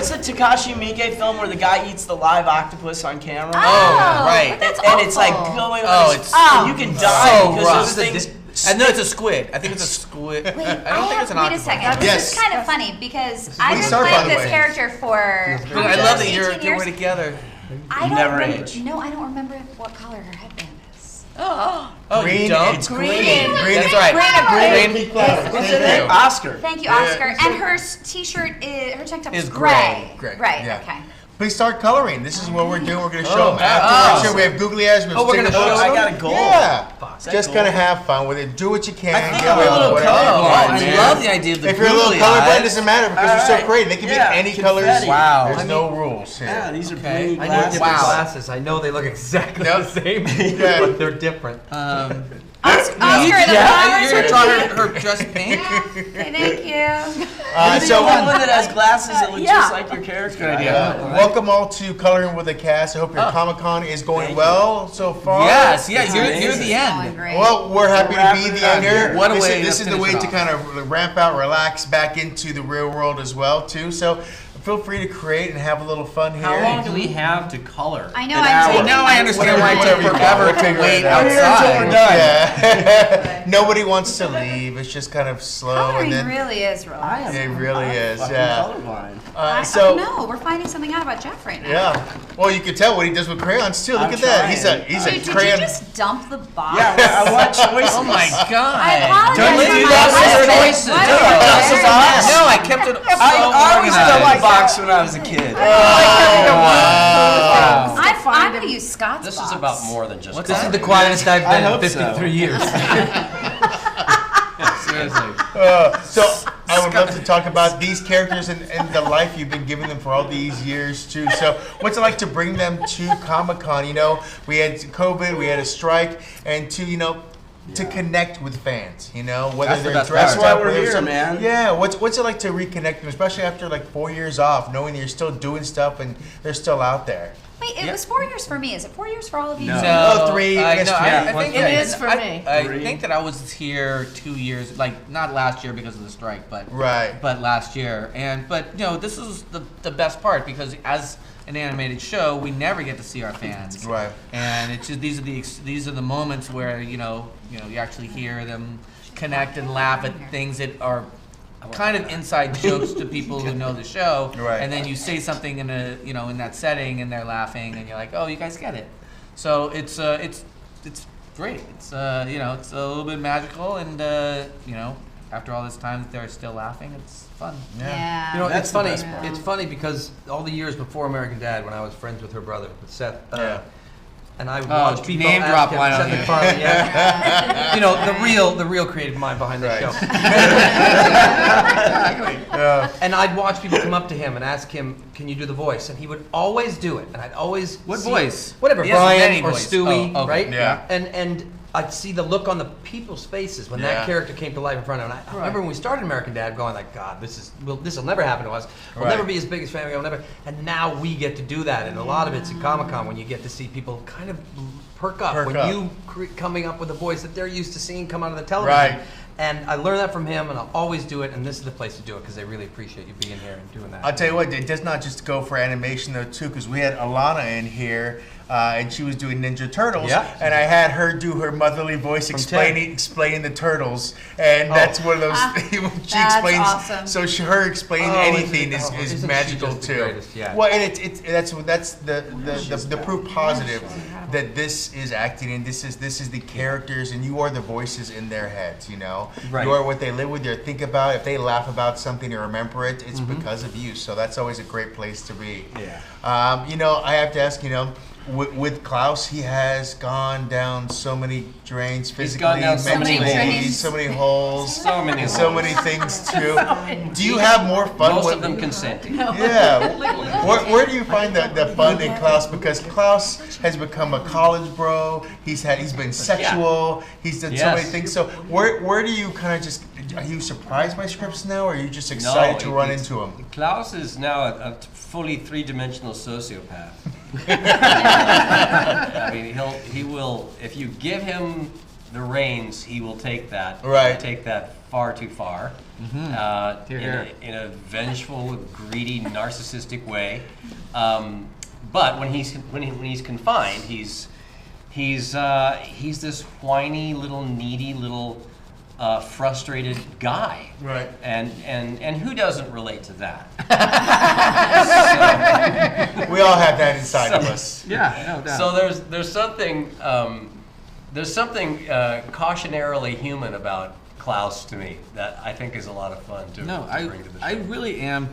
What's the Takashi Miike film where the guy eats the live octopus on camera? Oh, right. That's and awful. it's like going. You can die so because rough. those things. And no, it's a squid. I think it's a squid. Wait, I don't think it's an wait octopus. a second. Yes. This is kind of funny because I've been start, by playing the this way. character for But I love that you're 18 years. together. I don't never remember. age. No, I don't remember what color her headband is. Oh, Green, you don't? it's Green. green. That's right. Green. What's her name? Oscar. Thank you, Oscar. And her t-shirt is her tank top Is is gray. gray. Right. Yeah. Okay. Please start coloring. This is what we're doing. We're going to show them after. oh. Sure, we have googly eyes. We have we're gonna sticker show books. I got a goal. Yeah. Is that Just gold? kind of have fun with it. Do what you can. I think Get I'm a away with little whatever. colorblind, I man. love the idea of the If you're a little googly colorblind, it eyes. doesn't matter because they're so Alright. great. They can be Yeah, any confetti. colors. Wow. There's I no rules here. Yeah, these are Okay. blue I know glasses. different Wow. glasses. I know they look exactly Yep. the same, Yeah. but they're different. Oscar, the You're flowers gonna are draw cute. her dress pink? Okay, thank you. So one that has glasses that look Yeah. just like your character. welcome all to Coloring with the Cast. I hope your Comic-Con is going well so far. Yes, yeah, you're amazing. the Going end. great. Well, we're happy to be the end here. What a this way is, this to is the finish way it to off. kind of ramp out, relax back into the real world as well, too. So feel free to create and have a little fun here. How long do we have to color? I know. An I'm hour. taking Now my I understand why it Whatever took you forever want. to We'll wait figure it out. We're here until we're outside. done. Yeah. Nobody wants to leave. It's just kind of slow. Coloring and then really is relaxing. It really is, Fucking yeah. colorblind. So, no, we're finding something out about Jeff right now. yeah. Well, you can tell what he does with crayons, too. Look I'm at that. trying. He's Dude, a did you crayon. just dump the box? Yeah, I want choices. Oh my god. I apologize Don't for leave my us husband. with choices. What Don't a leave us with embarrassment. us. No, I kept it so I always organized. done like box when I was a kid. Wow. I'm going to use Scott's This box. is about more than just. This is the quietest I've I been in hope so. 53 years. Seriously. So I would love to talk about these characters and the life you've been giving them for all these years too. So what's it like to bring them to Comic-Con? You know, we had COVID, we had a strike, and to connect with fans. You know, whether That's the they're best dressed part. That's why up, we're whether here, some- man. Yeah, what's it like to reconnect them, especially after like 4 years off, knowing that you're still doing stuff and they're still out there. Wait, it was 4 years for me. Is it 4 years for all of you? No. Oh, 3, I guess 3. I think It is for me. I Three. think that I was here 2 years, like not last year because of the strike, but Right. but last year. But this is the best part because as an animated show, we never get to see our fans. Right. And it's just these are the moments where you actually hear them connect and laugh at things that are kind of inside jokes to people who know the show. Right. And then you say something in in that setting and they're laughing and you're like, oh, you guys get it. So it's great. It's it's a little bit magical and after all this time that they're still laughing, it's fun. Yeah. You know, That's it's the funny. best part. It's funny because all the years before American Dad, when I was friends with her brother, with Seth, Yeah. and I watched people name ask drop him, line on Seth you. MacFarlane, yeah. the real creative mind behind the Right. show. Yeah. And I'd watch people come up to him and ask him, "Can you do the voice?" And he would always do it. And I'd always What see- voice? Whatever, He has Brian many or voices. Stewie, Oh, okay. right? Yeah. And I'd see the look on the people's faces when Yeah. that character came to life in front of them. And I remember when we started American Dad, going like, "God, this will never happen to us. We'll Right. never be as big as Family Guy. We'll never." And now we get to do that, and a lot of it's at Comic-Con when you get to see people kind of perk up when you coming up with a voice that they're used to seeing come out of the television. Right. And I learned that from him, and I'll always do it. And this is the place to do it because they really appreciate you being here and doing that. I'll tell you what, it does not just go for animation though too, because we had Alana in here, and she was doing Ninja Turtles, Yeah. and I had her do her motherly voice explaining the turtles, and that's one of those. she that's explains. awesome. So her explaining Oh, anything isn't is she magical just the too. greatest? Yeah. Well, and that's the proof positive that this is acting, and this is the characters, and you are the voices in their heads. You know, Right. you are what they live with, or think about. If they laugh about something or remember it, it's because of you. So that's always a great place to be. Yeah. I have to ask, with Klaus, he has gone down so many drains physically, gone down so mentally, many holes. so many holes, So many so holes. many things too. Do you have more fun Most with of them consenting. Yeah. Where do you find the fun in Klaus? Because Klaus has become a college bro. He's been sexual. He's done so many Yes. things. So where do you kind of just, are you surprised by scripts now, or are you just excited to run into them? Klaus is now a fully three-dimensional sociopath. I mean, he will, if you give him the reins, he will take that. Right. He'll take that far too far, Here. in a vengeful, greedy, narcissistic way. But when he's confined, he's this whiny little needy little frustrated guy. Right. And who doesn't relate to that? We all have that inside of us. Yeah, no doubt. So there's something cautionarily human about Klaus to me that I think is a lot of fun to bring to the show. I really am,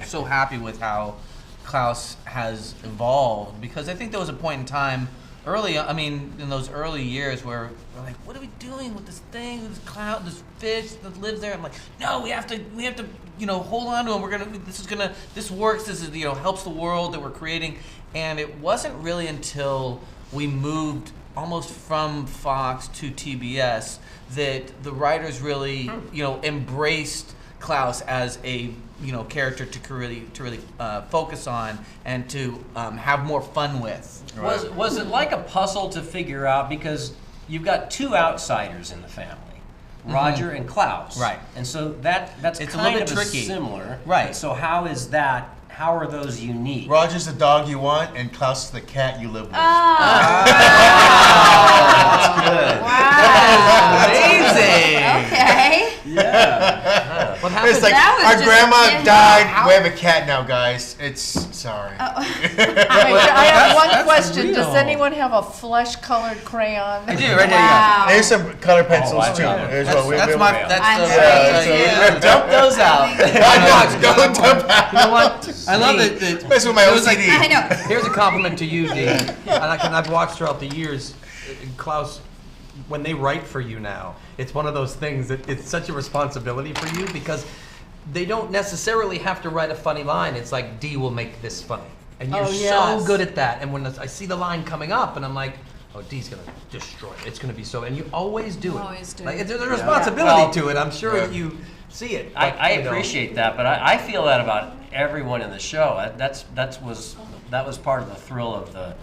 so happy with how Klaus has evolved, because I think there was a point in time in those early years where we're like, what are we doing with this thing, this cloud, this fish that lives there? I'm like, no, we have to, hold on to him. This works. This is, helps the world that we're creating. And it wasn't really until we moved almost from Fox to TBS that the writers really, embraced Klaus as a character to really focus on and to have more fun with. Right. Was it like a puzzle to figure out, because you've got two outsiders in the family, Roger and Klaus, Right. And so that's It's a kind little bit of tricky. similar, Right. So how are those unique? Roger's the dog you want, and Klaus is the cat you live with. Amazing. Okay. Yeah. What happened? It's like, That was our just grandma in died. out. We have a cat now, guys. It's sorry. I have one that's question. real. Does anyone have a flesh-colored crayon? I do, right there. Wow. There's some color pencils I too. know. There's That's, one. We- that's we- my. we- That's I'm the. sorry. Dump those out. Don't dump out. You know what? I love Me, it. Mess with my it was like- OCD. I know. Here's a compliment to you, Dee. And I've watched throughout the years, Klaus, when they write for you now, it's one of those things that it's such a responsibility for you, because they don't necessarily have to write a funny line. It's like, Dee will make this funny. And you're Oh, yes. so good at that. And when I see the line coming up, and I'm like, oh, Dee's going to destroy it. It's going to be so, and you always do it. Always do. Like, there's a responsibility Well, to it. I'm sure yeah. that you see it. I but, you know. appreciate that, but I feel that about everyone in the show. That was part of the thrill of the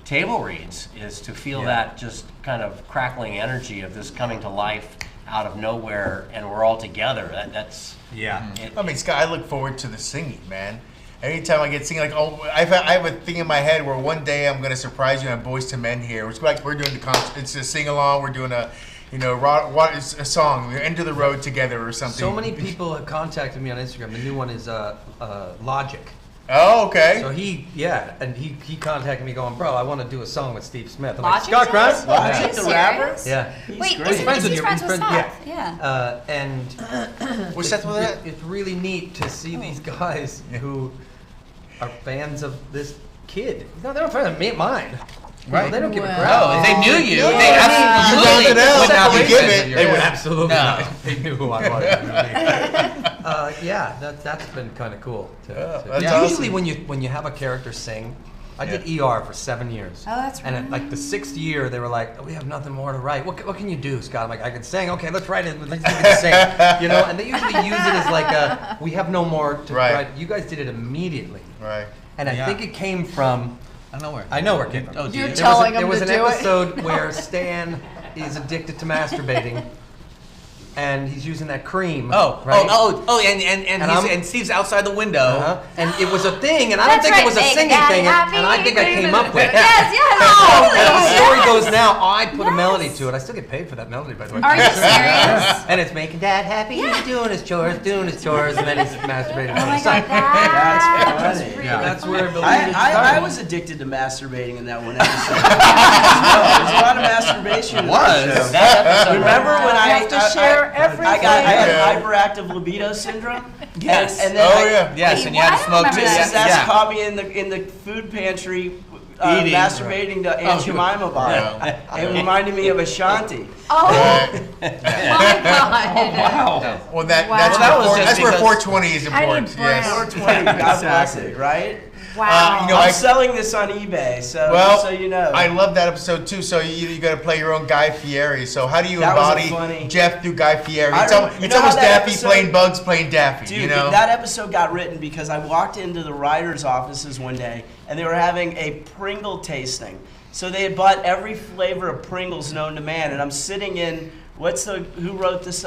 table reads, is to feel that just kind of crackling energy of this coming to life out of nowhere, and we're all together. That's it. I mean, Scott, I look forward to the singing, man. Anytime I get singing, like, I have a thing in my head where one day I'm gonna surprise you and have Boys to Men here. It's like we're doing the concert. It's a sing along. We're doing a a song, End of the Road together or something. So many people have contacted me on Instagram. The new one is Logic. Oh, okay. So he contacted me going, bro, I want to do a song with Steve Smith. I'm Logic's like, Scott Grimes? in this? Logic, Are you the rapper? serious? Yeah. Wait, great. is He's friends with he's you. friends He's with friends- Seth? Yeah. And What's that with that? it's really neat to see these guys who are fans of this kid. No, they're not fans of mine. Right. They don't give a Wow. crap. No, if they knew you, No, they you absolutely round it out. would not You be give fans it. of They yours. would absolutely No. not. They knew who I was. Yeah, that's been kind of cool. That's Usually awesome. when you have a character sing, I did ER for 7 years. Oh, that's And at like the 6th year, they were like, oh, "We have nothing more to write. What can you do, Scott?" I'm like, "I can sing. Okay, let's write it. Let's see if we can sing." You know, and they usually use it as like a, "We have no more to Right. write." You guys did it immediately, Right. and I Yeah. think it came from. I know where. I know where it came from. Oh, do You're you? telling There him was to an do it. episode where Stan is addicted to masturbating, and he's using that cream. right? And Steve's outside the window. Uh-huh. And it was a thing, and I don't That's think right, it was a make singing daddy thing, happy, and I think I came up with it. Yes, yes, And the story yes. goes now, I put a melody Yes. to it. I still get paid for that melody, by the way. Are you serious? And it's making Dad happy, Yeah. he's doing his chores, and then he's masturbating. Oh my So God, that's funny. Yeah. that's where I believe I, it I started. was addicted to masturbating in that one episode. There's a lot of masturbation. in that show. That episode. Remember when I have to share everything. I had Yeah. hyperactive libido syndrome? Yes. And then Oh, yeah. Yes, Wait, and you had to what? smoke I too. remember Mrs. that. S caught me in the food pantry Eating. masturbating to Aunt Jemima bottle. It reminded me of Ashanti. Oh Right. my God. Well, Wow. that's Well, that was just that's where because- 420 is important. need Yes. brown. 420, God bless it, right? Wow. You know, I'm I- selling this on eBay, so Well, just so you know. I love that episode too. So you got to play your own Guy Fieri. So how do you That was a embody funny- Jeff through Guy Fieri? I It's, remember- you it's know how almost that Daffy episode- playing Bugs playing Daffy. Dude, you know. that episode got written because I walked into the writers' offices one day and they were having a Pringle tasting. So they had bought every flavor of Pringles known to man, and I'm sitting in who wrote this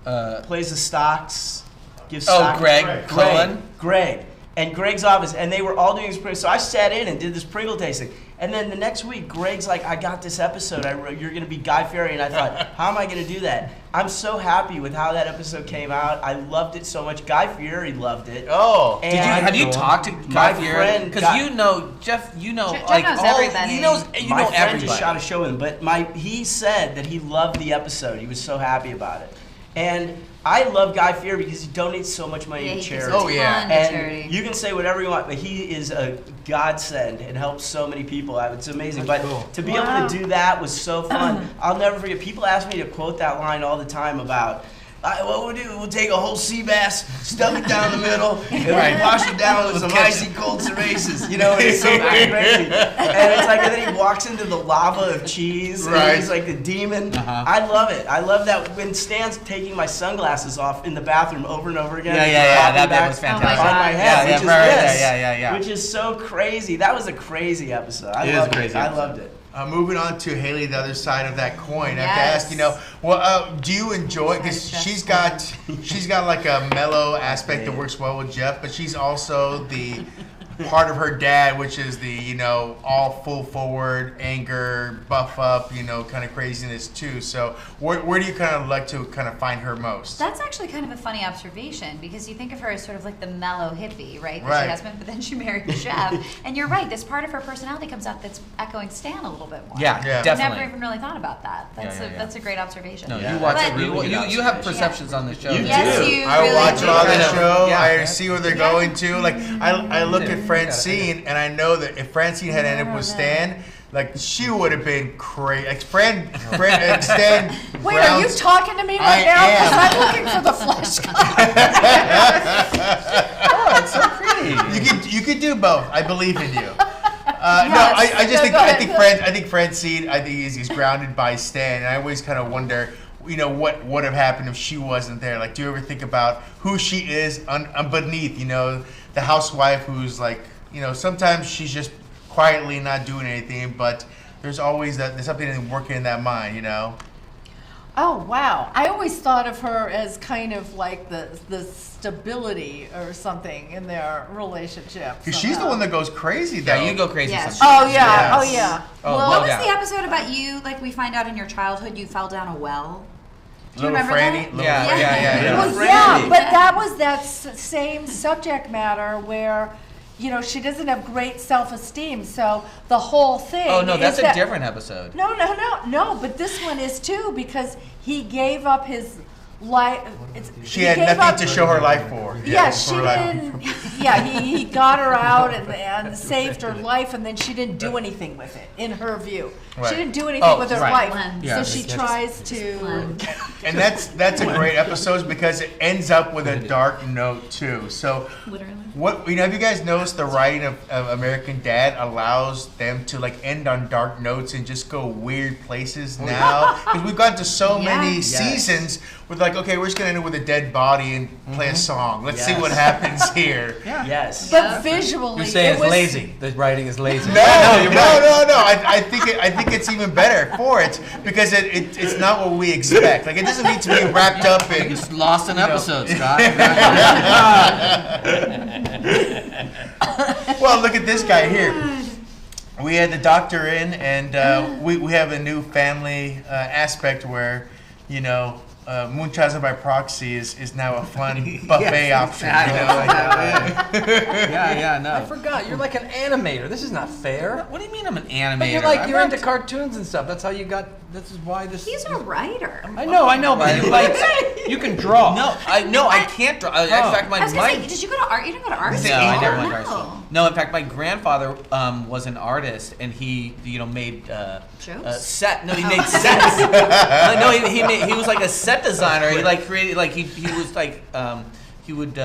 plays the stocks. Gives Oh, stock. Greg Cullen? Greg. And Greg's office, and they were all doing this Pringle. So I sat in and did this Pringle tasting. And then the next week, Greg's like, I got this episode. You're going to be Guy Fieri. And I thought, how am I going to do that? I'm so happy with how that episode came out. I loved it so much. Guy Fieri loved it. Oh. And Have you talked to my Guy Fieri? friend Because Guy- you know Jeff. You know Jeff like knows all. everybody. He knows. You my know friend everybody. just shot a show with him, but he said that he loved the episode. He was so happy about it. And I love Guy Fieri because he donates so much money Yeah, to he gives charity. a Oh, yeah. ton to And charity. you can say whatever you want, but he is a godsend and helps so many people out. It's amazing. But to be able to do that was so fun. I'll never forget. People ask me to quote that line all the time about, what we'll do, we'll take a whole sea bass, stuff it down the middle, and we'll wash it down with some icy cold cervezas. You know, and it's so crazy. And it's like, and then he walks into the lava of cheese, Right. and he's like the demon. I love it. I love that when Stan's taking my sunglasses off in the bathroom over and over again. Yeah. popping That bit back was Oh fantastic. my on my God. head, Yeah, which is right, this, yeah. which is so crazy. That was a crazy episode. I It is a loved crazy it. I episode. loved it. Moving on to Haley, the other side of that coin. I have to Yes. ask, do you enjoy? Because Sorry, she's got like a mellow aspect that works well with Jeff, but she's also the part of her dad, which is the all full forward anger, buff up, kind of craziness too. So where do you kind of like to kind of find her most? That's actually kind of a funny observation because you think of her as sort of like the mellow hippie, right? That Right. She has been, but then she married Jeff, and you're right. This part of her personality comes out that's echoing Stan a little bit more. Yeah, Yeah. definitely. Never even really thought about that. That's Yeah. that's a great observation. No, Yeah. you watch But- it. You have perceptions on the show. You Yes, do. you I really watch do. a lot of the Kind of, show. yeah. I see where they're Yeah. going to. Like I look at Francine, and I know that if Francine had ended up with Stan, like she would have been crazy. Like Stan. Wait, are you Brown's- talking to me I right now? Because am. I'm looking for the flesh color. Oh, it's so pretty. You could do both. I believe in you. No, I just No, think go ahead. I think Francine is grounded by Stan, and I always kind of wonder, what would have happened if she wasn't there. Like, do you ever think about who she is beneath, the housewife who's like, sometimes she's just quietly not doing anything, but there's always there's something working in that mind, Oh, wow. I always thought of her as kind of like the stability or something in their relationship. Because she's the somehow. one that goes crazy, though. Yeah, you go crazy. Yes. sometimes. Oh, yeah. Yes. Oh, yeah. Oh, What no was doubt. the episode about you? Like we find out in your childhood, you fell down a well. Do you Little remember Franny. that? Little Yeah, Franny. yeah. Well, Franny. yeah, but that was that same subject matter where, she doesn't have great self-esteem. So the whole thing. Oh no, that's is a that- different episode. No. But this one is too because he gave up his life. She had nothing to show her life for. Yeah, she for her life. didn't. Yeah, he got her out and saved her life, and then she didn't do anything with it, in her view. Right. She didn't do anything Oh, with her right. life, Cleanse. Yeah, so she that's- tries to. Cleanse. And that's a great episode because it ends up with a dark note too. So Literally. have you guys noticed the writing of American Dad allows them to like end on dark notes and just go weird places now? Because we've gone to so many Yes. seasons with like, okay, we're just gonna end it with a dead body and play a song. Let's see Yes. what happens here. Yes. But visually, You're saying it it's was, lazy. The writing is lazy. No. I think it's even better for it because it's not what we expect. Like it doesn't need to be wrapped up in. It's lost in episodes, Scott. Well, look at this guy here. We had the doctor in, and we have a new family aspect where, Munchausen by proxy is now a fun buffet option. Yeah, I no. forgot. You're like an animator. This is not fair. What do you mean I'm an But animator? you're into cartoons and stuff. That's how you got. This is why this. He's a writer. I know, but like you can draw. No, I can't draw. In fact, I was gonna say, my did you go to art? You didn't go to art No, school? I never went to art No. school. No, in fact, my grandfather was an artist, and he, made Jokes? set. No, he made sets. No, he was like a set designer. He like created like he was like he would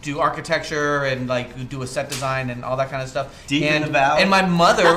do architecture and like do a set design and all that kind of stuff. Deep in and, the valley. And my mother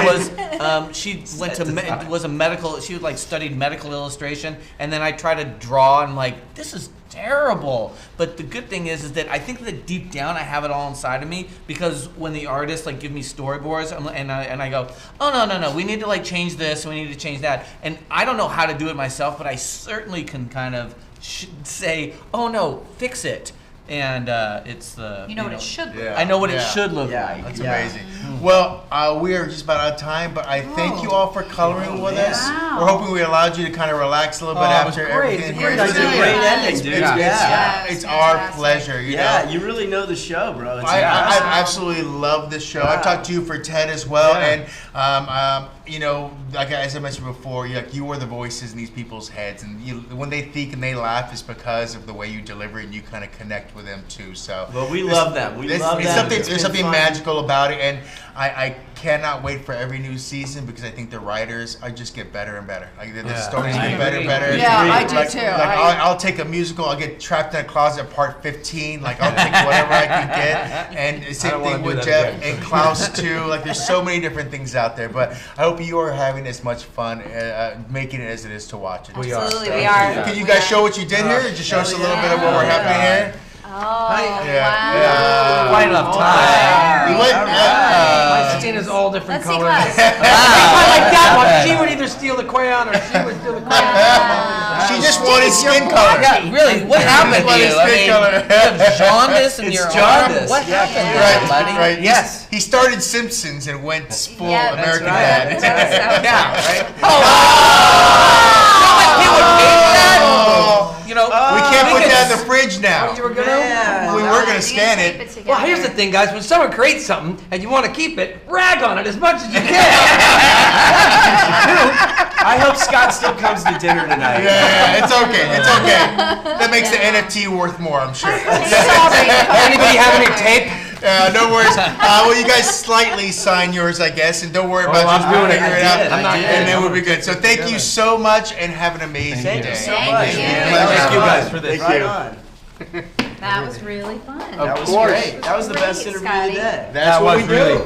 was she went to was a medical. She like studied medical illustration, and then I tried to draw and like this is terrible. But the good thing is that I think that deep down I have it all inside of me because when the artists like give me storyboards and I go, oh no, we need to like change this, we need to change that, and I don't know how to do it myself, but I certainly can kind of say, "Oh no, fix it," and it's the You know what it should look Yeah. I know what it Yeah. should look Yeah. like. That's Yeah. amazing. Well, we are just about out of time, but I thank you all for coloring with us. Wow. We're hoping we allowed you to kind of relax a little bit Oh, it was after great. everything. It was here. great. It's a Yeah. great Yeah. ending, dude. Yeah. Yeah, It's it's our fantastic. pleasure. You Yeah, know? you really know the show, bro. It's I awesome. absolutely love this show. I've Wow. talked to you for Ted as well, Yeah. and you know, like as I mentioned before, you are the voices in these people's heads, and when they think and they laugh, it's because of the way you deliver and you kind of connect with them too. So, Well, we love them. We love them. There's been something fun. magical about it, and I cannot wait for every new season because I think the writers just get better and better. Like the Yeah. stories I get better and agree. better. Yeah, I do Like, too. I'll take a musical. I'll get trapped in a closet, part 15. Like I'll take whatever I can get. And the same don't wanna thing do with that Jeff again. and Klaus too. Like there's so many different things out there. But I hope you are having as much fun making it as it is to watch it. We are. Absolutely, Thank we you. are. Can you guys show what you did here? Just show us a little bit of what we're happening here. Oh, Yeah. wow. Yeah. Quite enough time. What? My skin is all different Let's see colors. class. I like that one. She would either steal the crayon or she would steal the crayon. She just wanted skin color. Yeah, really, what happened to What is you? I skin mean, color? you have jaundice in It's your arm. jaundice. What Yeah, happened to Right, you, buddy? right. Yes. He started Simpsons and went full Yeah, that's American right. Dad. Yeah, right? He would hate that? Oh. You know, We can't put think that in it's- the fridge now. You were gonna? Yeah. We were gonna scan Tape it. together. Well, here's the thing, guys. When someone creates something and you want to keep it, rag on it as much as you can. I hope Scott still comes to dinner tonight. Yeah, it's okay. It's okay. That makes the NFT worth more, I'm sure. Anybody have any tape? No worries. Well, you guys slightly sign yours, I guess, and don't worry about I'm just doing it. figure it I out. did, I did. And then we'll be good. So thank you so much, and have an amazing Thank day. you so Thank much. you. man. Thank you guys for this. Right on. That was really fun. That was course. great. That was the best Great, interview of Scotty. the day. That's That what was we do. really